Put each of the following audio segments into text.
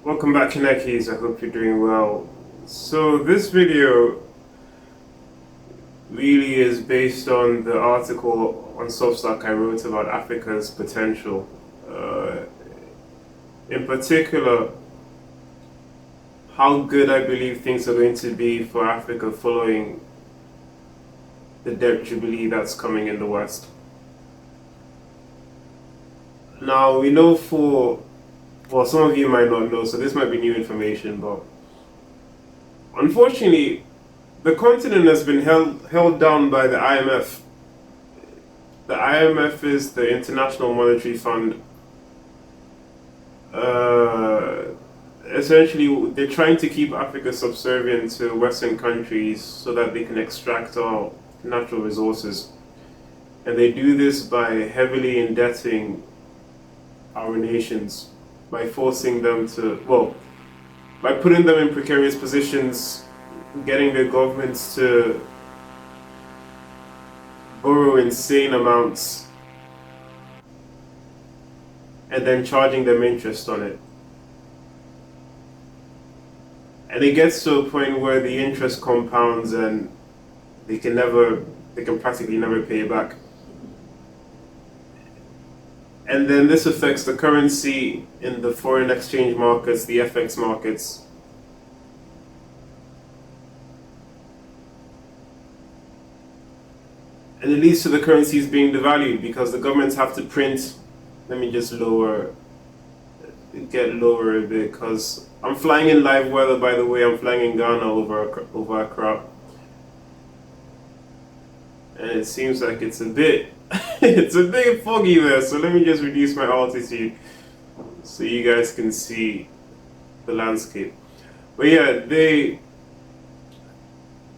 Welcome back, Kanekis. I hope you're doing well. So this video really is based on the article on Substack I wrote about Africa's potential. Uh, in particular, how good I believe things are going to be for Africa following the debt jubilee that's coming in the West. Now, we know some of you might not know, so this might be new information, but unfortunately, the continent has been held down by the IMF. The IMF is the International Monetary Fund. Essentially, they're trying to keep Africa subservient to Western countries so that they can extract our natural resources. And they do this by heavily indebting our nations, by forcing them by putting them in precarious positions, getting their governments to borrow insane amounts, and then charging them interest on it. And it gets to a point where the interest compounds and they can practically never pay it back. And then this affects the currency in the foreign exchange markets, the FX markets. And it leads to the currencies being devalued because the governments have to print. Let me just get lower a bit because I'm flying in live weather, by the way. I'm flying in Ghana over Accra. And it seems like it's a bit it's a bit foggy there, so let me just reduce my altitude so you guys can see the landscape. But yeah, the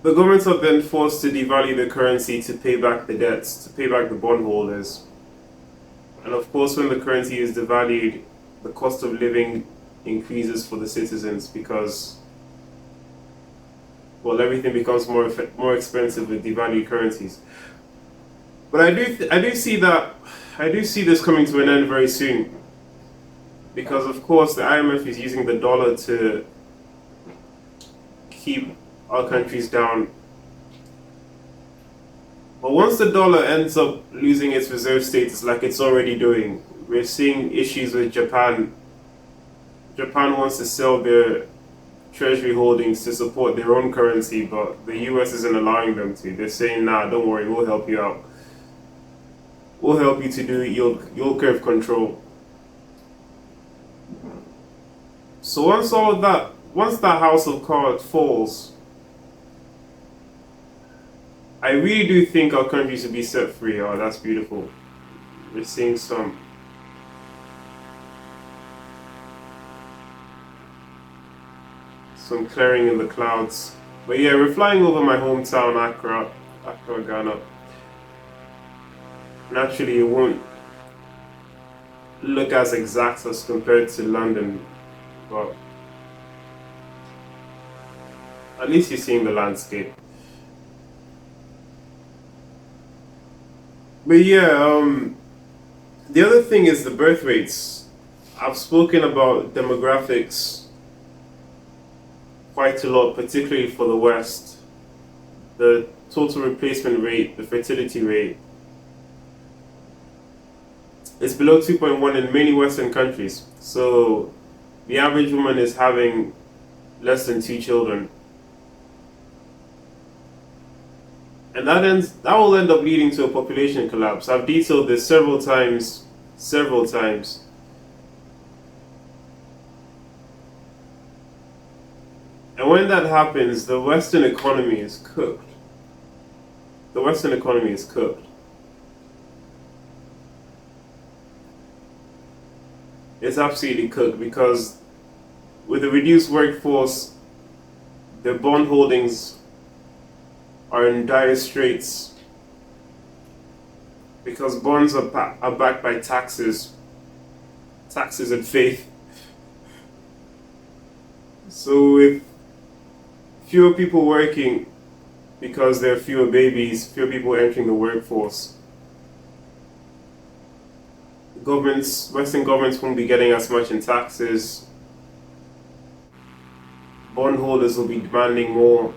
governments are then forced to devalue the currency to pay back the debts, to pay back the bondholders. And of course, when the currency is devalued, the cost of living increases for the citizens because, well, everything becomes more expensive with devalued currencies. But I do see this coming to an end very soon, because of course the IMF is using the dollar to keep our countries down. But once the dollar ends up losing its reserve status, like it's already doing, we're seeing issues with Japan. Japan wants to sell their treasury holdings to support their own currency, but the US isn't allowing them to. They're saying, nah, don't worry, we'll help you out. We'll help you to do yield curve control. So once that house of cards falls, I really do think our country should be set free. Oh, that's beautiful. We're seeing some clearing in the clouds. But yeah, we're flying over my hometown, Accra, Ghana. Naturally, it won't look as exact as compared to London, but at least you're seeing the landscape. But yeah, the other thing is the birth rates. I've spoken about demographics quite a lot, particularly for the West. The total replacement rate, the fertility rate, is below 2.1 in many Western countries. So the average woman is having less than 2 children. And that will end up leading to a population collapse. I've detailed this several times. And when that happens, the Western economy is cooked. It's absolutely cooked because with a reduced workforce, the bond holdings are in dire straits because bonds are backed by taxes and faith. So with fewer people working because there are fewer babies, fewer people entering the workforce, Western governments won't be getting as much in taxes. bondholders will be demanding more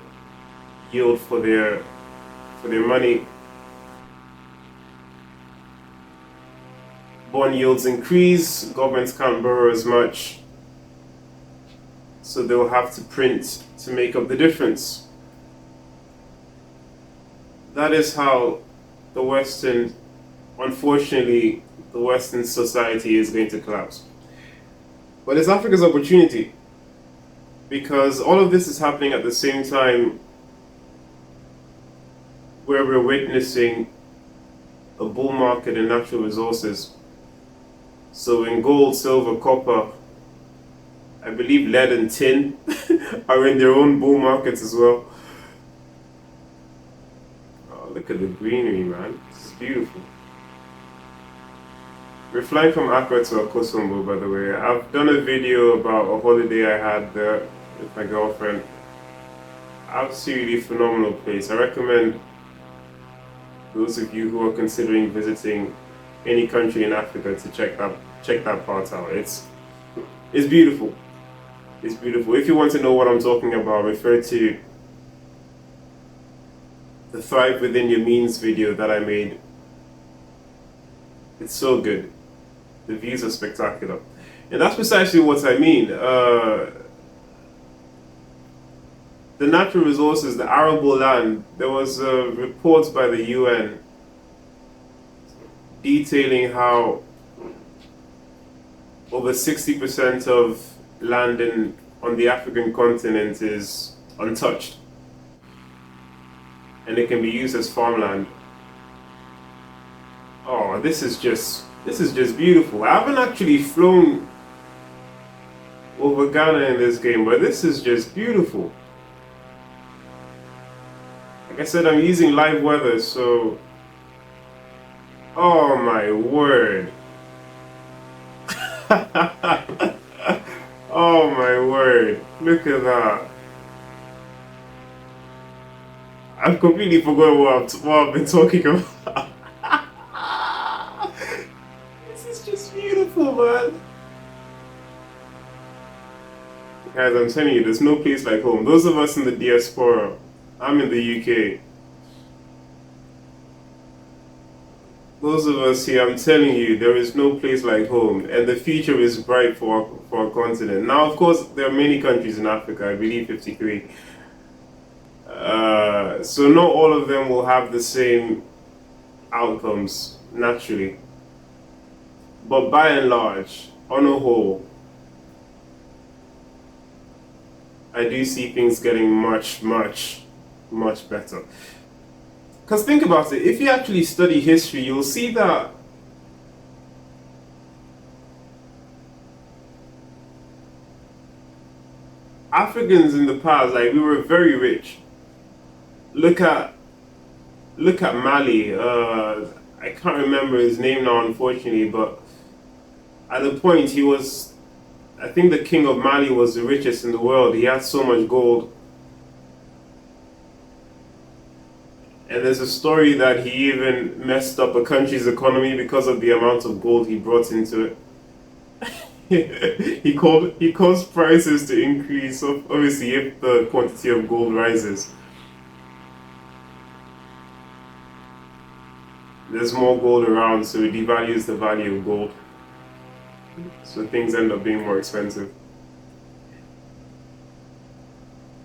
yield for their money. Bond yields increase, governments can't borrow as much, so they'll have to print to make up the difference. That is how the Western, unfortunately, the Western society is going to collapse. But it's Africa's opportunity, because all of this is happening at the same time where we're witnessing a bull market in natural resources. So in gold, silver, copper, I believe lead and tin are in their own bull markets as well. Oh, look at the greenery, man. It's beautiful. We're flying from Accra to Akosombo, by the way. I've done a video about a holiday I had there with my girlfriend. Absolutely phenomenal place. I recommend those of you who are considering visiting any country in Africa to check that part out. It's beautiful. It's beautiful. If you want to know what I'm talking about, refer to the Thrive Within Your Means video that I made. It's so good. The views are spectacular. And that's precisely what I mean. The natural resources, the arable land, there was a report by the UN detailing how over 60% of land on the African continent is untouched, and it can be used as farmland. Oh, this is just beautiful. I haven't actually flown over Ghana in this game, but this is just beautiful. Like I said, I'm using live weather, so oh my word. Oh my word. Look at that. I've completely forgotten what I've been talking about. This is just beautiful, man. Guys, I'm telling you, there's no place like home. Those of us in the diaspora, I'm in the UK. Those of us here, I'm telling you, there is no place like home, and the future is bright for our continent. Now, of course, there are many countries in Africa, I believe 53. So not all of them will have the same outcomes, naturally. But by and large, on a whole, I do see things getting much, much, much better. Because think about it, if you actually study history, you'll see that Africans in the past, like, we were very rich. Look at Mali. I can't remember his name now, unfortunately, but at the point he was, I think the king of Mali was the richest in the world. He had so much gold. And there's a story that he even messed up a country's economy because of the amount of gold he brought into it. he caused prices to increase, obviously, if the quantity of gold rises. There's more gold around, so it devalues the value of gold. So things end up being more expensive.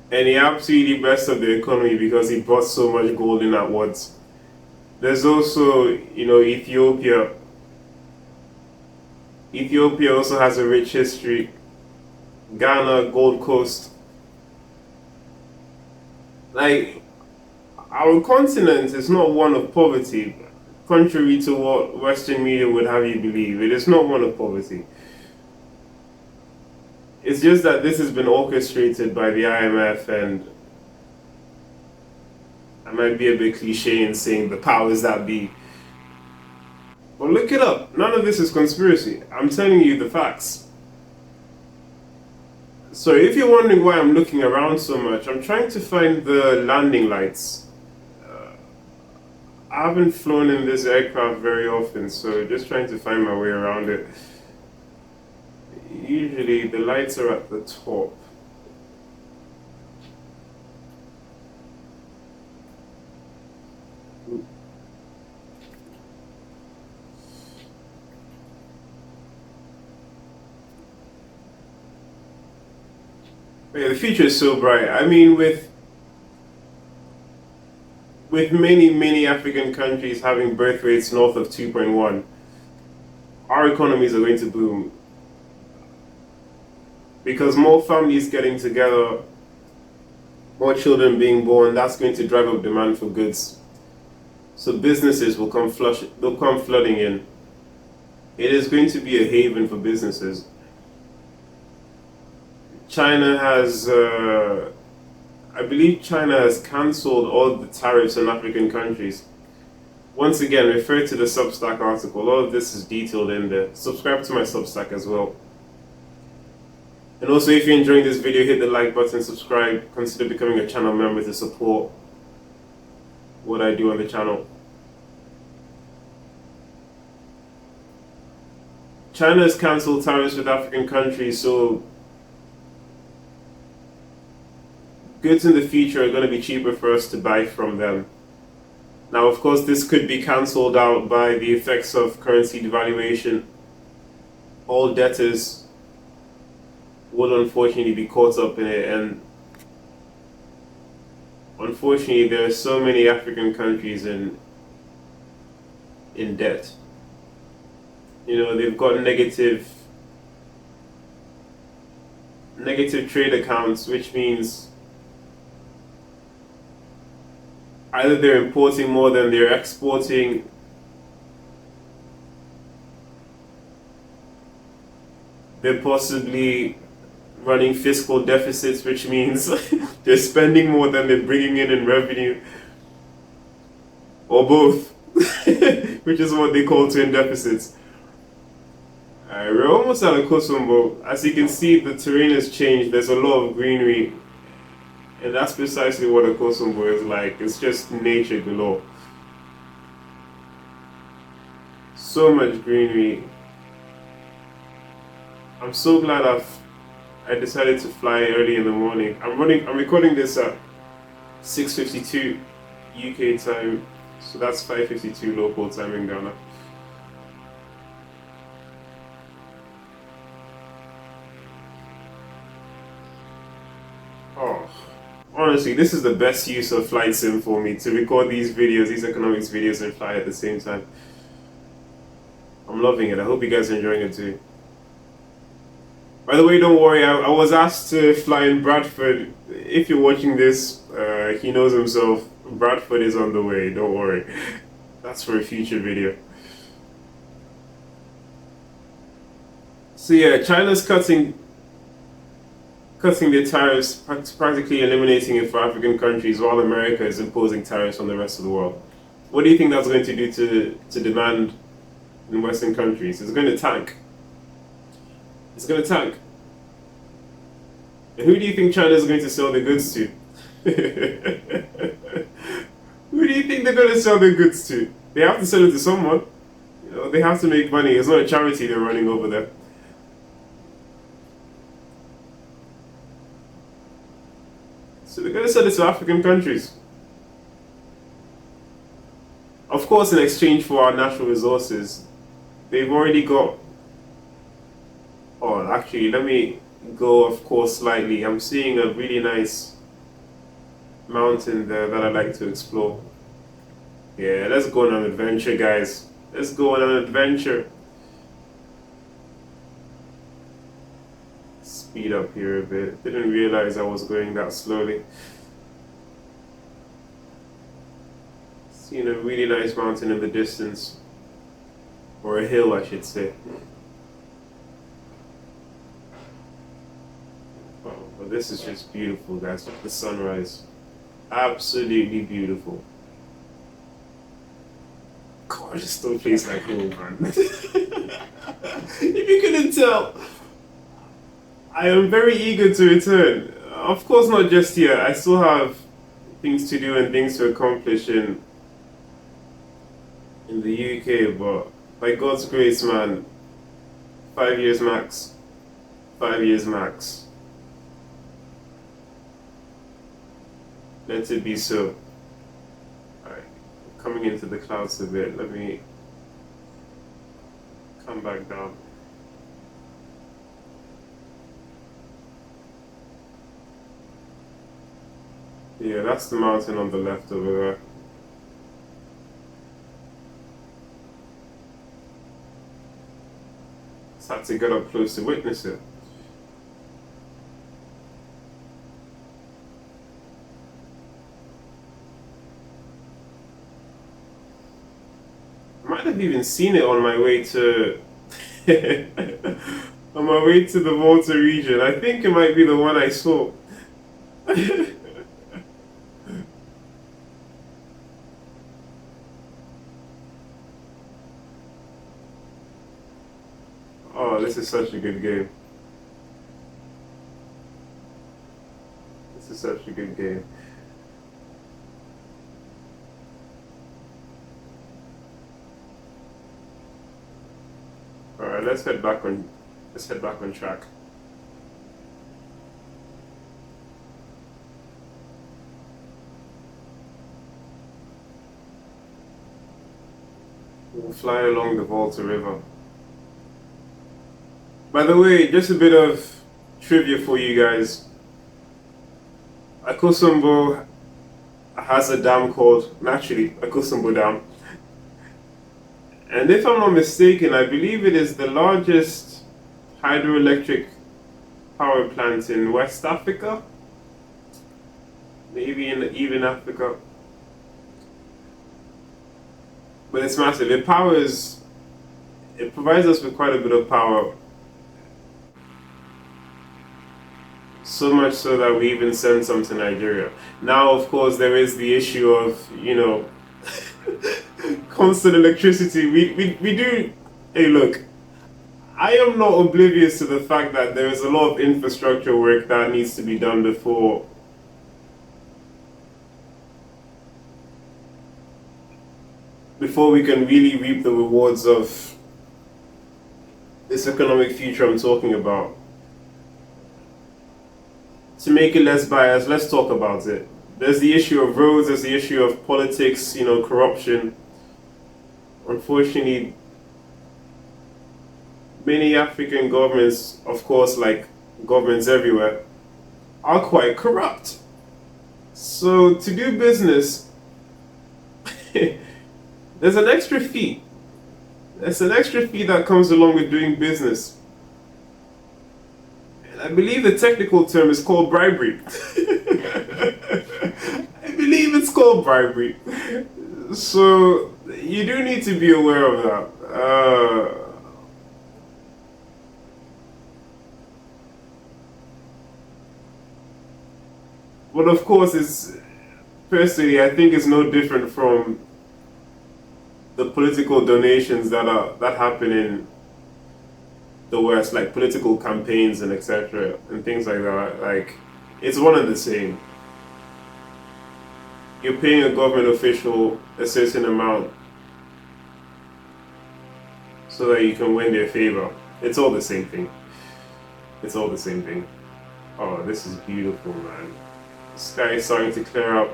And he absolutely messed up the economy because he brought so much gold in at once. There's also, Ethiopia. Ethiopia also has a rich history. Ghana, Gold Coast. Like, our continent is not one of poverty, contrary to what Western media would have you believe. It is not one of poverty. It's just that this has been orchestrated by the IMF, and I might be a bit cliche in saying the powers that be. But look it up. None of this is conspiracy. I'm telling you the facts. So if you're wondering why I'm looking around so much, I'm trying to find the landing lights. I haven't flown in this aircraft very often, so just trying to find my way around it. Usually the lights are at the top. Yeah, the future is so bright. I mean, with many African countries having birth rates north of 2.1, our economies are going to boom because more families getting together, more children being born. That's going to drive up demand for goods. So businesses will come flush. They'll come flooding in. It is going to be a haven for businesses. China has, I believe, China has cancelled all the tariffs on African countries. Once again, refer to the Substack article. All of this is detailed in there. Subscribe to my Substack as well. And also, if you're enjoying this video, hit the like button, subscribe, consider becoming a channel member to support what I do on the channel. China has cancelled tariffs with African countries, so goods in the future are going to be cheaper for us to buy from them. Now, of course, this could be cancelled out by the effects of currency devaluation. All debtors will unfortunately be caught up in it, and unfortunately, there are so many African countries in debt. You know, they've got negative trade accounts, which means either they're importing more than they're exporting, they're possibly running fiscal deficits, which means they're spending more than they're bringing in revenue, or both, which is what they call twin deficits. We're almost at a Kosovo. As you can see, the terrain has changed. There's a lot of greenery, and that's precisely what a Kosovo is like. It's just nature galore. So much greenery. I'm so glad I decided to fly early in the morning. I'm recording this at 6:52 UK time, so that's 5:52 local time in Ghana. Oh, honestly, this is the best use of flight sim for me, to record these videos, these economics videos, and fly at the same time. I'm loving it. I hope you guys are enjoying it too. By the way, don't worry, I was asked to fly in Bradford. If you're watching this, he knows himself. Bradford is on the way, don't worry. That's for a future video. So yeah, China's cutting their tariffs, practically eliminating it for African countries, while America is imposing tariffs on the rest of the world. What do you think that's going to do to demand in Western countries? It's going to tank. It's going to tank. And who do you think China is going to sell their goods to? Who do you think they're going to sell their goods to? They have to sell it to someone. You know, they have to make money. It's not a charity they're running over there. So they're going to sell it to African countries. Of course, in exchange for our natural resources. They've already got... Oh, actually, let me go off course slightly. I'm seeing a really nice mountain there that I'd like to explore. Yeah, let's go on an adventure, guys. Let's go on an adventure. Speed up here a bit. Didn't realize I was going that slowly. Seeing a really nice mountain in the distance. Or a hill, I should say. Oh, but this is just beautiful, guys. The sunrise. Absolutely beautiful. God, I just don't place like home, man. If you couldn't tell, I am very eager to return. Of course, not just here. I still have things to do and things to accomplish in the UK, but by God's grace, man, 5 years max. 5 years max. Let it be so. Alright, coming into the clouds a bit. Let me come back down. Yeah, that's the mountain on the left over there. Just had to get up close to witness it. I might have even seen it on my way to on my way to the Volta region. I think it might be the one I saw. Oh, this is such a good game. This is such a good game. All right, let's head back on track. We'll fly along the Volta River. By the way, just a bit of trivia for you guys. Akosombo has a dam called, naturally, Akosombo Dam. And if I'm not mistaken, I believe it is the largest hydroelectric power plant in West Africa, maybe in even Africa. But it's massive. It provides us with quite a bit of power. So much so that we even send some to Nigeria. Now, of course, there is the issue of, constant electricity. We do. Hey, look, I am not oblivious to the fact that there is a lot of infrastructure work that needs to be done before we can really reap the rewards of this economic future I'm talking about. To make it less biased, let's talk about it. There's the issue of roads, there's the issue of politics, corruption. Unfortunately, many African governments, of course, like governments everywhere, are quite corrupt. So to do business, there's an extra fee. There's an extra fee that comes along with doing business. And I believe the technical term is called bribery. I believe it's called bribery. So you do need to be aware of that. But of course, personally, I think it's no different from the political donations that happen in the West, like political campaigns and etc. and things like that. Like, it's one and the same. You're paying a government official a certain amount so that you can win their favor. It's all the same thing. It's all the same thing. Oh, this is beautiful, man. The sky is starting to clear up.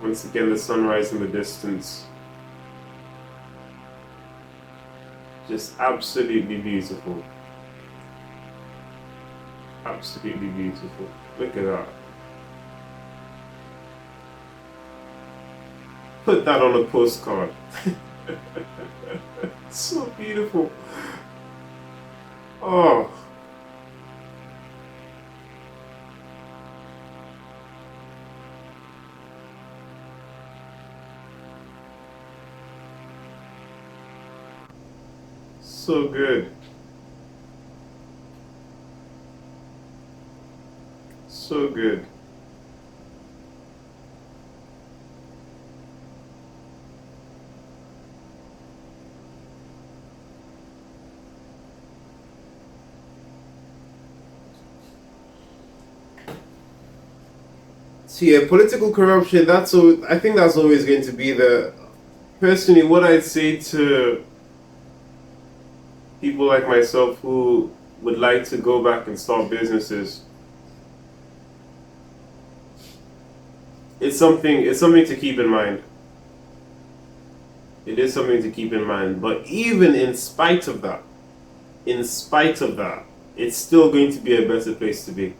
Once again, the sunrise in the distance. Just absolutely beautiful. Absolutely beautiful. Look at that. Put that on a postcard. So beautiful. Oh. So good. So good. So yeah, political corruption, I think that's always going to be personally what I'd say to people like myself who would like to go back and start businesses. It's something to keep in mind. It is something to keep in mind. But even in spite of that, it's still going to be a better place to be.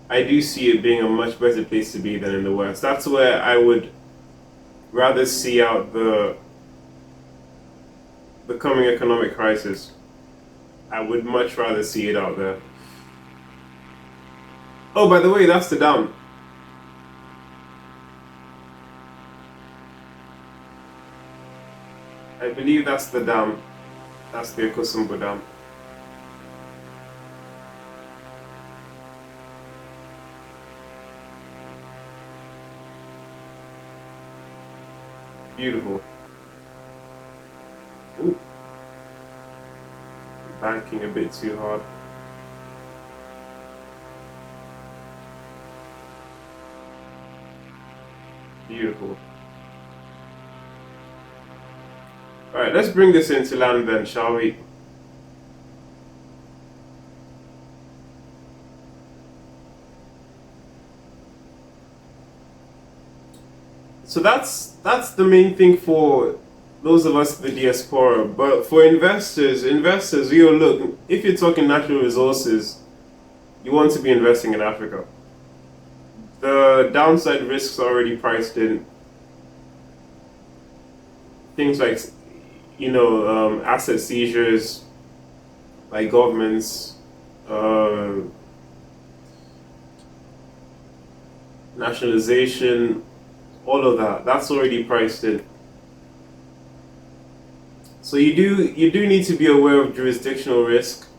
I do see it being a much better place to be than in the West. That's where I would rather see out the coming economic crisis. I would much rather see it out there. Oh, by the way, that's the dam. I believe that's the dam. That's the Ekosumbo Dam. Beautiful. Ooh, banking a bit too hard. Beautiful. Alright, let's bring this into land then, shall we? So that's the main thing for those of us in the diaspora. But for investors, you look, if you're talking natural resources, you want to be investing in Africa. The downside risks are already priced in. Things like, asset seizures by governments, nationalization, all of that. That's already priced in. So you do need to be aware of jurisdictional risk.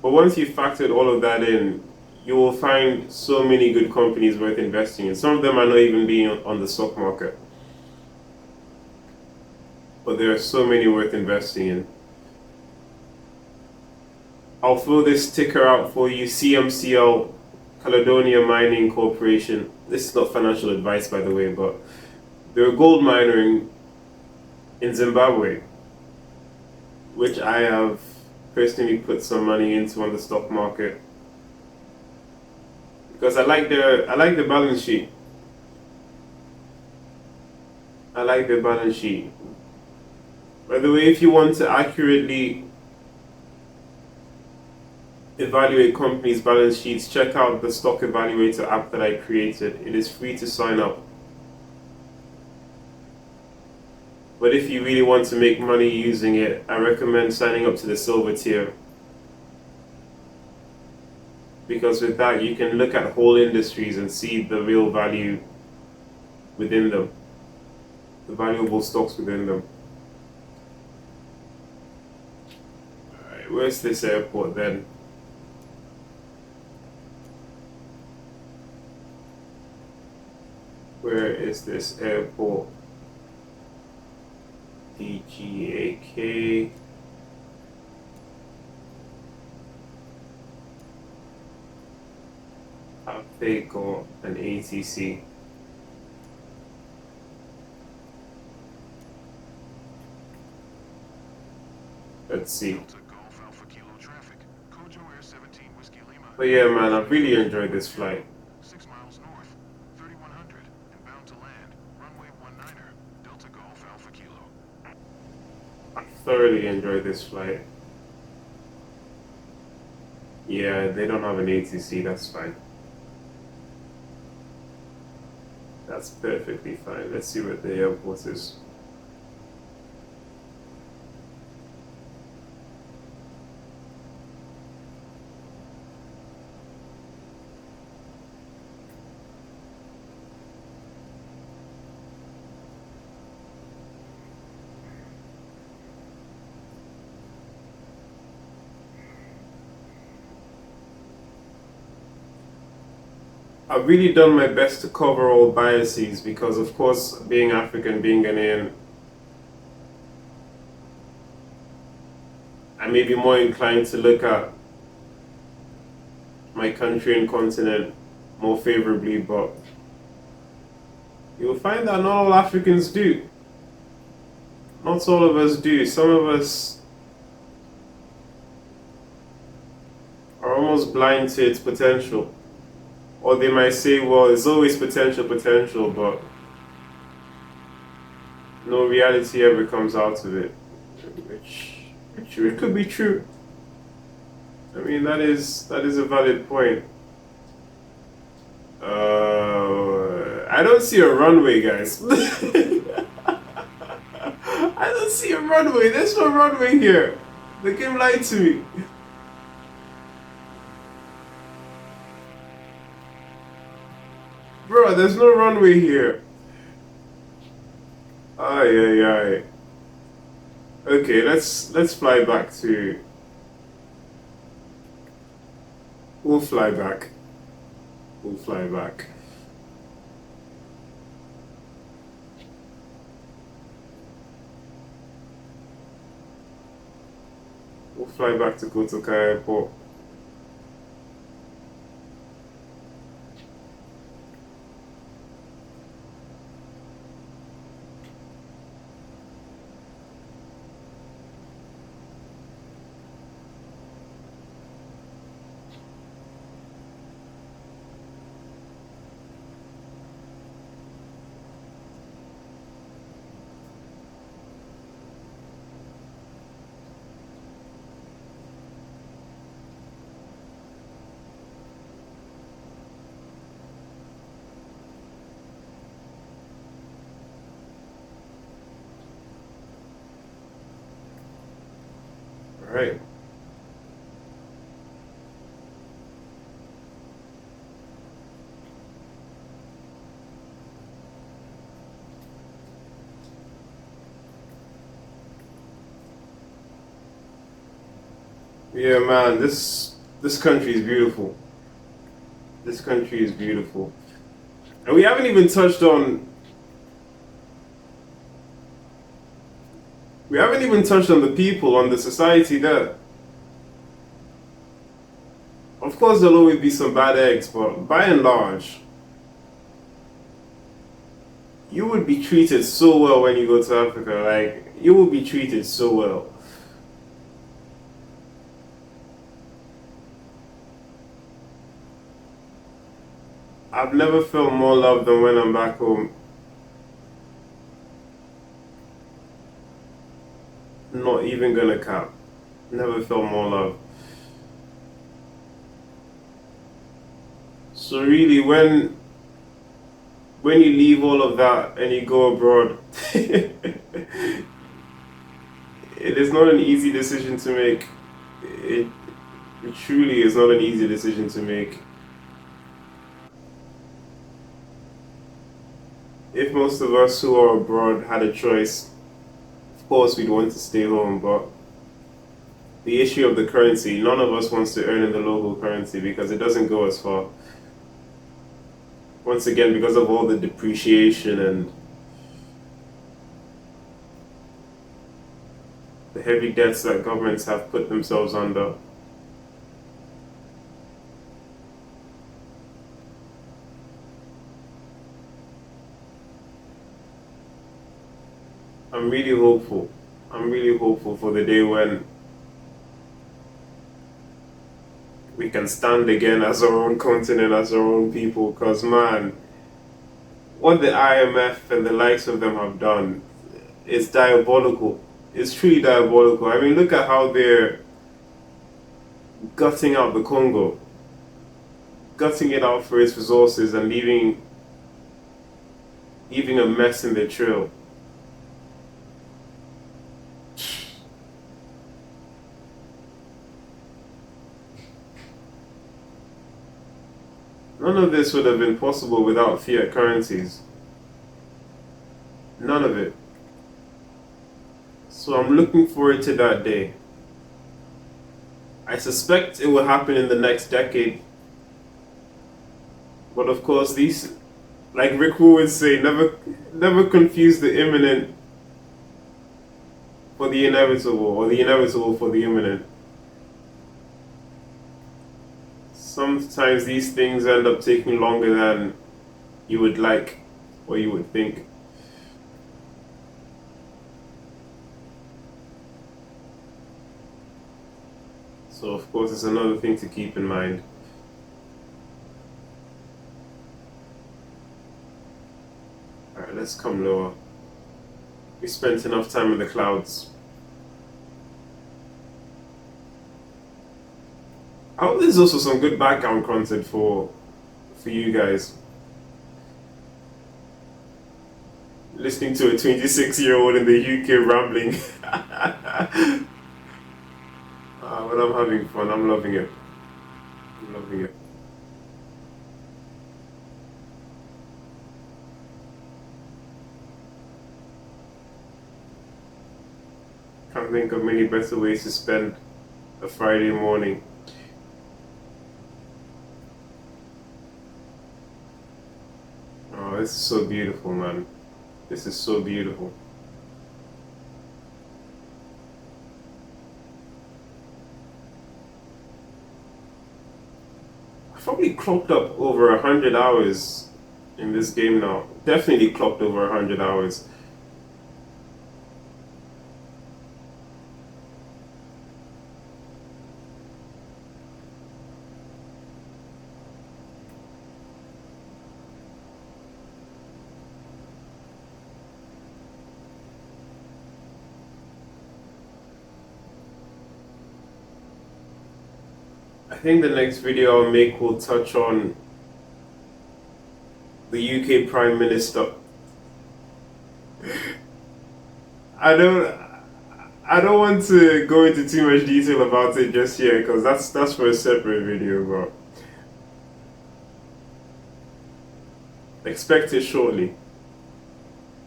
But once you've factored all of that in, you will find so many good companies worth investing in. Some of them are not even being on the stock market. But there are so many worth investing in. I'll fill this ticker out for you. CMCL, Caledonia Mining Corporation. This is not financial advice, by the way, but they're a gold miner in Zimbabwe, which I have personally put some money into on the stock market because I like their balance sheet. I like their balance sheet. By the way, if you want to accurately evaluate companies' balance sheets, check out the Stock Evaluator app that I created. It is free to sign up. But if you really want to make money using it, I recommend signing up to the silver tier. Because with that, you can look at whole industries and see the real value within them, the valuable stocks within them. Alright, where's this airport then? Where is this airport? DGAK. Favourable and ATC. Let's see. But yeah, man, I've really enjoyed this flight. 6 miles north, 3100, and bound to land, runway 19er, Delta Golf Alpha Kilo. I thoroughly enjoyed this flight. Yeah, they don't have an ATC, that's fine. That's perfectly fine. Let's see what the airport is. I've really done my best to cover all biases because, of course, being African, being Ghanaian, I may be more inclined to look at my country and continent more favorably, but you'll find that not all Africans do. Not all of us do. Some of us are almost blind to its potential. Or they might say, well, there's always potential, but no reality ever comes out of it. Which it could be true. I mean, that is a valid point. I don't see a runway, guys. I don't see a runway. There's no runway here. The game lied to me. Bro, there's no runway here. Ay, ay, ay. Okay, let's fly back to. We'll fly back. We'll fly back. We'll fly back to Kotoka Airport. All right. Yeah, man, this country is beautiful. This country is beautiful. And we haven't even touched on the people, on the society there. Of course there'll always be some bad eggs, but by and large, you would be treated so well when you go to Africa. Like you will be treated so well. I've never felt more love than when I'm back home. Not even gonna cap. Never felt more love. So really, when you leave all of that and you go abroad, it is not an easy decision to make. It, it truly is not an easy decision to make. If most of us who are abroad had a choice, of course we'd want to stay home, but the issue of the currency, none of us wants to earn in the local currency because it doesn't go as far. Once again, because of all the depreciation and the heavy debts that governments have put themselves under. I'm really hopeful. I'm really hopeful for the day when we can stand again as our own continent, as our own people. Because, man, what the IMF and the likes of them have done is diabolical. It's truly diabolical. I mean, look at how they're gutting out the Congo, gutting it out for its resources and leaving a mess in their trail. None of this would have been possible without fiat currencies. None of it. So I'm looking forward to that day. I suspect it will happen in the next decade. But of course, these, like Rick Wu would say, never confuse the imminent for the inevitable, or the inevitable for the imminent. Sometimes these things end up taking longer than you would like or you would think. So of course it's another thing to keep in mind. Alright, let's come lower. We spent enough time in the clouds. Oh, there's also some good background content for for you guys. Listening to a 26-year-old in the UK rambling. But I'm having fun. I'm loving it. I'm loving it. Can't think of many better ways to spend a Friday morning. Oh, this is so beautiful, man. This is so beautiful. I've probably clocked up over 100 hours in this game now. Definitely clocked over 100 hours. I think the next video I'll make will touch on the UK Prime Minister. I don't I don't want to go into too much detail about it just yet because that's for a separate video, but expect it shortly.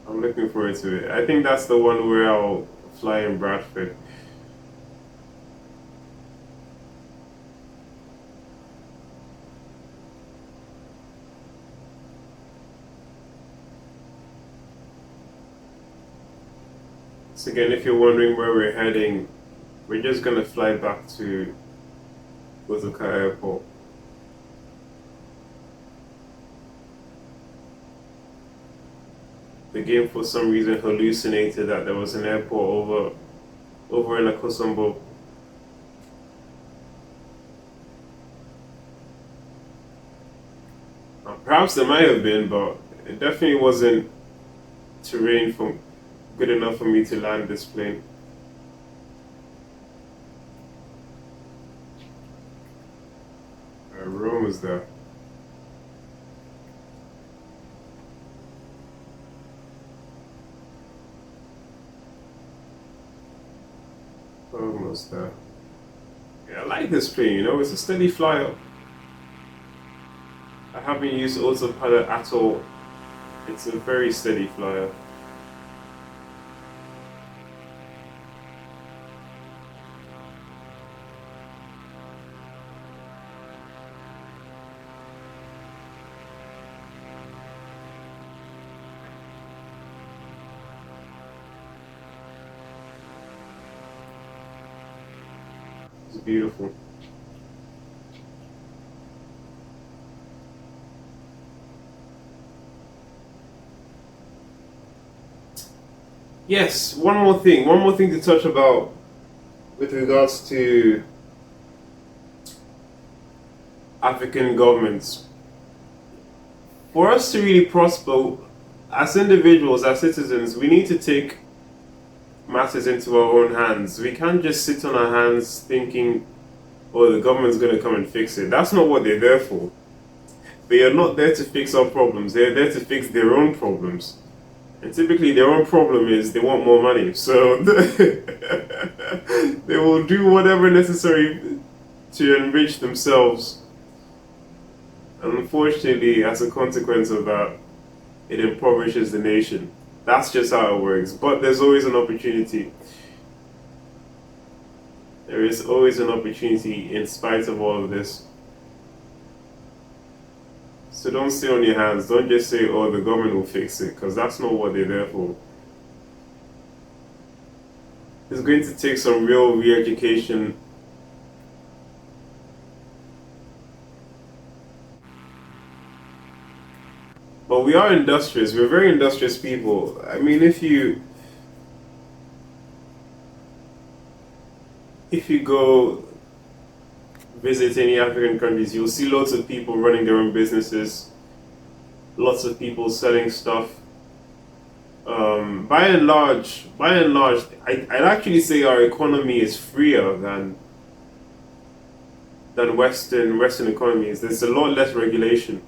I'm looking forward to it. I think that's the one where I'll fly in Bradford. So again, if you're wondering where we're heading, we're just gonna fly back to Osaka Airport. The game for some reason hallucinated that there was an airport over in Akosombo. Perhaps there might have been, but it definitely wasn't terrain for good enough for me to land this plane. Rome was there. Almost there. Yeah, I like this plane, you know, it's a steady flyer. I haven't used autopilot at all. It's a very steady flyer. It's beautiful. Yes, one more thing to touch about with regards to African governments. For us to really prosper as individuals, as citizens, we need to take matters into our own hands. We can't just sit on our hands thinking, oh, the government's going to come and fix it. That's not what they're there for. They are not there to fix our problems. They're there to fix their own problems. And typically their own problem is they want more money. So they will do whatever necessary to enrich themselves. And unfortunately, as a consequence of that, it impoverishes the nation. That's just how it works. But there's always an opportunity. There is always an opportunity in spite of all of this. So don't sit on your hands. Don't just say, oh, the government will fix it, because that's not what they're there for. It's going to take some real re-education. But we are industrious. We're very industrious people. I mean, if you go visit any African countries, you'll see lots of people running their own businesses, lots of people selling stuff. By and large, I'd actually say our economy is freer than Western economies. There's a lot less regulation.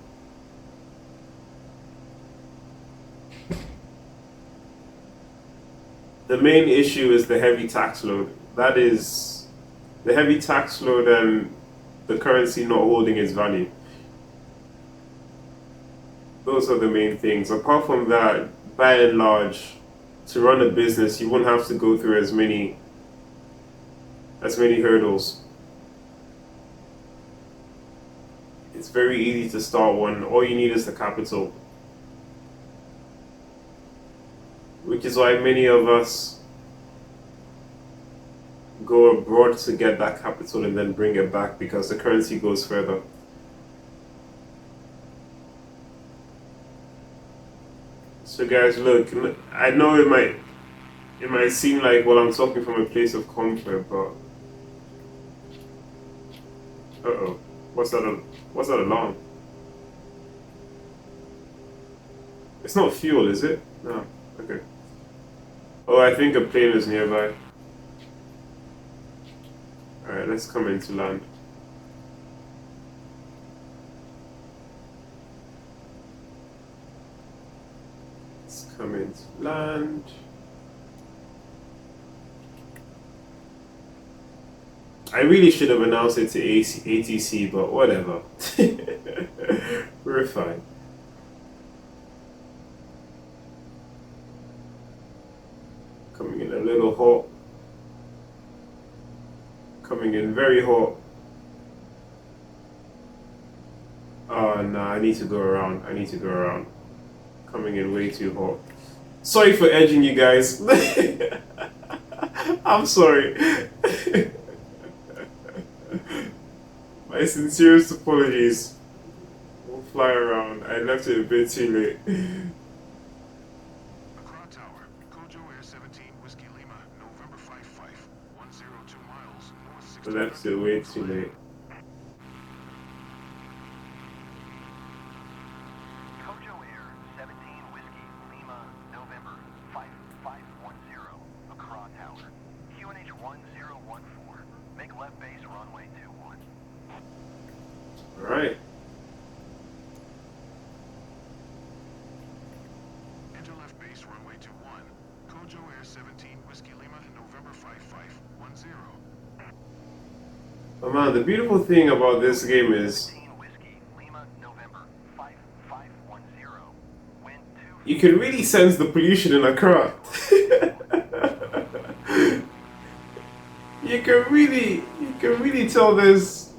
the main issue is the heavy tax load. That is the heavy tax load and the currency not holding its value. Those are the main things. Apart from that, by and large, to run a business, you won't have to go through as many hurdles. It's very easy to start one. All you need is the capital, which is why many of us go abroad to get that capital and then bring it back because the currency goes further. So guys, look, I know it might seem like, well, I'm talking from a place of comfort, but uh-oh, what's that alarm? It's not fuel, is it? No. Okay. Oh, I think a plane is nearby. Alright, let's come into land. Let's come into land. I really should have announced it to ATC, but whatever. We're fine. Coming in a little hot. Coming in very hot. Oh no, I need to go around. Coming in way too hot. Sorry for edging you guys. I'm sorry. My sincerest apologies. We'll fly around. I left it a bit too late. Accra Tower, Kojo Air 17, Whiskey Lima, November 55, 102 miles, north I left it way too late. Kojo Air 17 Whiskey Lima, November 5510, Accra Tower, QNH 1014, make left base runway 21. Alright. Enter left base runway 21, Kojo Air 17, Whiskey Lima, November 5510. Oh man, the beautiful thing about this game is 17 Whiskey Lima, November 5510, wind 2. you can really sense the pollution in Accra. You can really tell the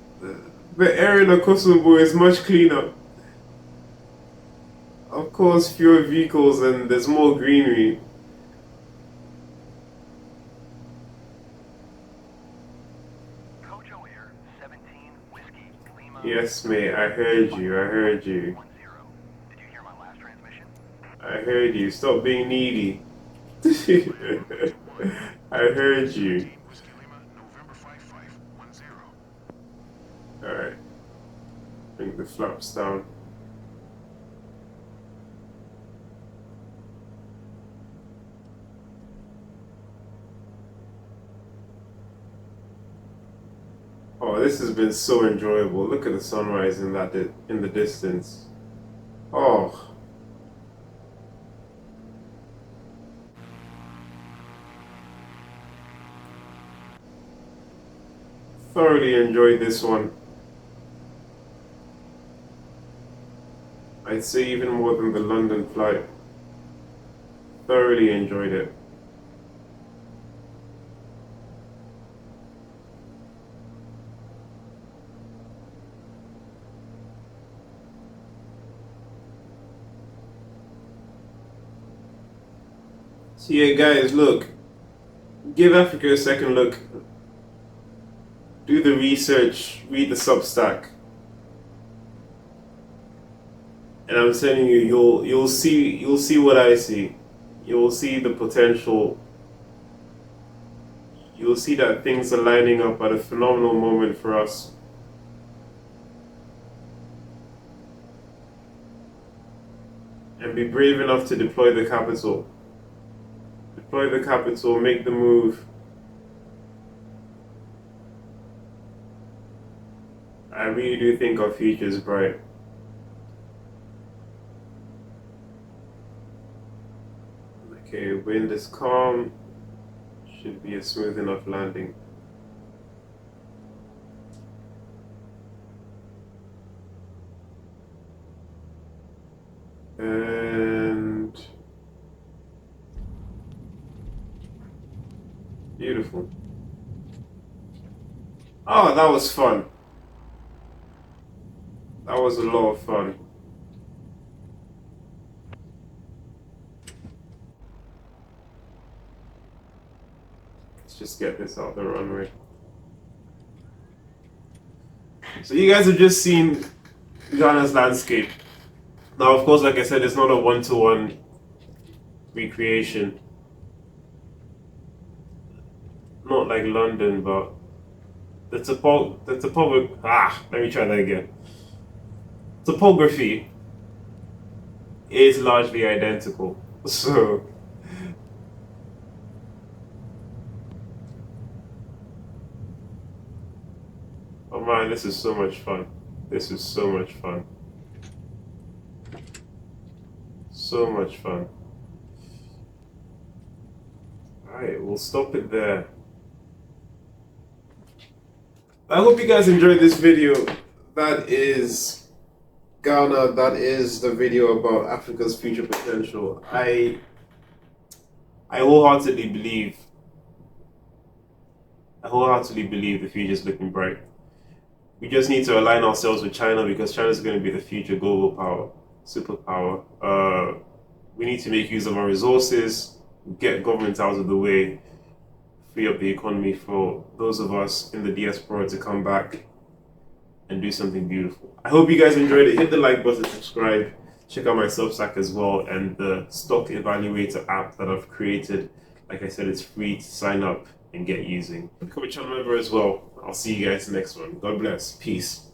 air in Akosombo is much cleaner. Of course, fewer vehicles and there's more greenery. Kojo Air 17 Whiskey Lima. Yes, mate, I heard you. 10. Did you hear my last transmission? I heard you. Stop being needy. I heard you. 17 Whiskey Lima, November 5510. Alright. Bring the flaps down. Oh, this has been so enjoyable. Look at the sunrise in the distance. Oh. Thoroughly enjoyed this one. I'd say even more than the London flight. Thoroughly enjoyed it. So yeah, guys, look. Give Africa a second look. Do the research. Read the Substack. And I'm telling you, you'll see what I see. You'll see the potential. You'll see that things are lining up at a phenomenal moment for us. And be brave enough to deploy the capital. Deploy the capital, make the move. I really do think our future is bright. Okay, wind is calm. Should be a smooth enough landing. And beautiful. Oh, that was fun. That was a lot of fun. Let's just get this out the runway. So you guys have just seen Ghana's landscape. Now, of course, like I said, it's not a one-to-one recreation. Not like London, but let me try that again. Topography is largely identical. So oh man, this is so much fun. This is so much fun. So much fun. Alright, we'll stop it there. I hope you guys enjoyed this video. That is Ghana. That is the video about Africa's future potential. I wholeheartedly believe the future is looking bright. We just need to align ourselves with China because China is going to be the future global power, superpower. We need to make use of our resources, get governments out of the way, free up the economy for those of us in the diaspora to come back and do something beautiful. I hope you guys enjoyed it. Hit the like button, subscribe, check out my Substack as well, and the stock evaluator app that I've created. Like I said, it's free to sign up and get using. Become a channel member as well. I'll see you guys next one. God bless. Peace.